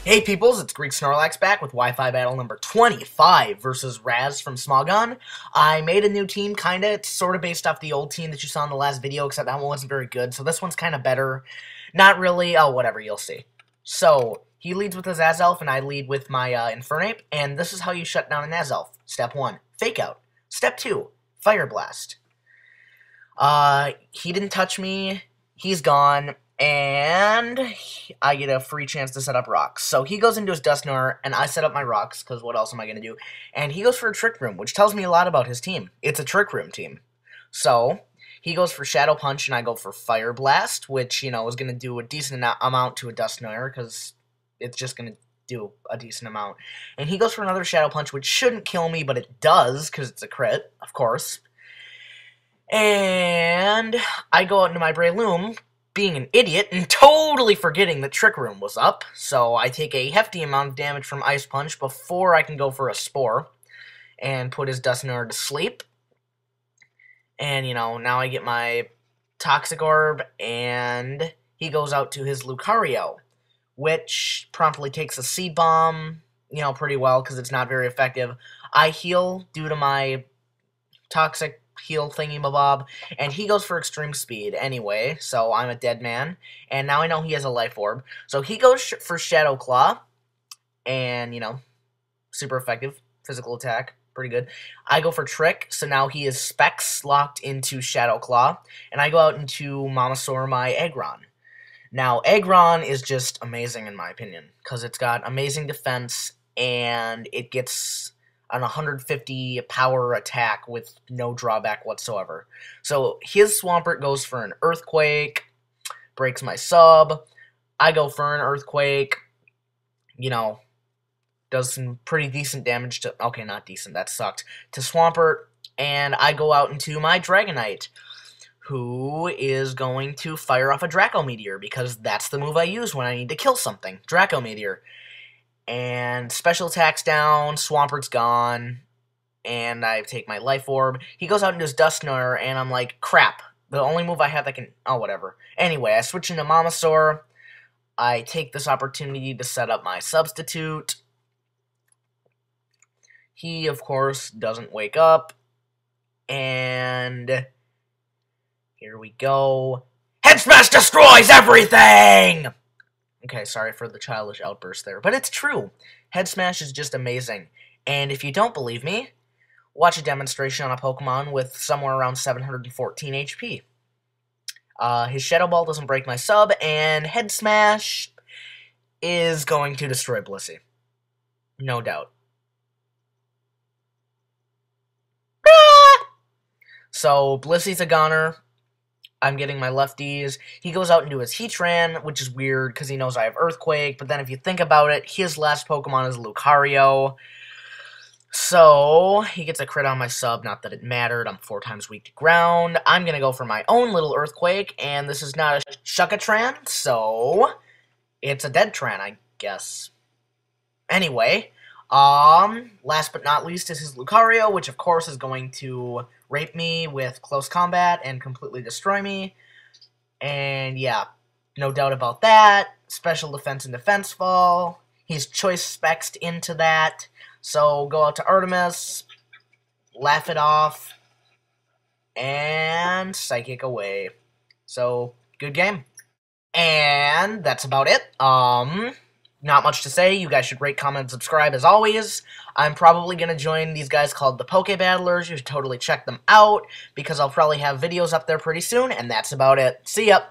Hey peoples, it's Greek Snorlax back with Wi-Fi battle number 25 versus RAZ from Smogon. I made a new team, kinda. It's sort of based off the old team that you saw in the last video, except that one wasn't very good, so this one's kind of better. Not really, oh, whatever, you'll see. So, he leads with his Azelf, and I lead with my Infernape, and this is how you shut down an Azelf. Step 1, Fake Out. Step 2, Fire Blast. He didn't touch me, he's gone, and I get a free chance to set up rocks. So he goes into his Dusknoir, and I set up my rocks, because what else am I going to do? And he goes for a Trick Room, which tells me a lot about his team. It's a Trick Room team. So he goes for Shadow Punch, and I go for Fire Blast, which, you know, is going to do a decent amount to a Dusknoir, because it's just going to do a decent amount. And he goes for another Shadow Punch, which shouldn't kill me, but it does, because it's a crit, of course. And I go out into my Breloom, being an idiot and totally forgetting that Trick Room was up, so I take a hefty amount of damage from Ice Punch before I can go for a Spore and put his Dusknoir to sleep. And, you know, now I get my Toxic Orb, and he goes out to his Lucario, which promptly takes a Seed Bomb, you know, pretty well, because it's not very effective. I heal due to my Toxic heal thingy-mabob, and he goes for extreme speed anyway, so I'm a dead man, and now I know he has a life orb, so he goes for Shadow Claw, and, you know, super effective, physical attack, pretty good. I go for Trick, so now he is Specs locked into Shadow Claw, and I go out into Mamasaur my Aggron. Now, Aggron is just amazing in my opinion, because it's got amazing defense, and it gets an 150 power attack with no drawback whatsoever. So his Swampert goes for an Earthquake, breaks my sub. I go for an Earthquake, you know, does some pretty decent damage to, okay, not decent, that sucked, to Swampert, and I go out into my Dragonite, who is going to fire off a Draco Meteor, because that's the move I use when I need to kill something, Draco Meteor. And special attack's down, Swampert's gone, and I take my Life Orb. He goes out into his Dusknoir, and I'm like, crap, the only move I have that can, oh, whatever. Anyway, I switch into Mamasaur. I take this opportunity to set up my Substitute. He, of course, doesn't wake up, and here we go. Head Smash destroys everything! Okay, sorry for the childish outburst there, but it's true. Head Smash is just amazing. And if you don't believe me, watch a demonstration on a Pokemon with somewhere around 714 HP. His Shadow Ball doesn't break my sub, and Head Smash is going to destroy Blissey. No doubt. So, Blissey's a goner. I'm getting my lefties. He goes out into his Heatran, which is weird because he knows I have Earthquake, but then if you think about it, his last Pokemon is Lucario. So, he gets a crit on my sub, not that it mattered, I'm 4 times weak to ground. I'm gonna go for my own little Earthquake, and this is not a Shuckatran, so it's a Deadtran, I guess. Anyway, last but not least is his Lucario, which of course is going to rape me with close combat and completely destroy me. And yeah, no doubt about that. Special defense and defense fall. He's choice spexed into that. So go out to Artemis, laugh it off, and psychic away. So, good game. And that's about it. Not much to say. You guys should rate, comment, and subscribe as always. I'm probably going to join these guys called the Poke Battlers. You should totally check them out, because I'll probably have videos up there pretty soon, and that's about it. See ya!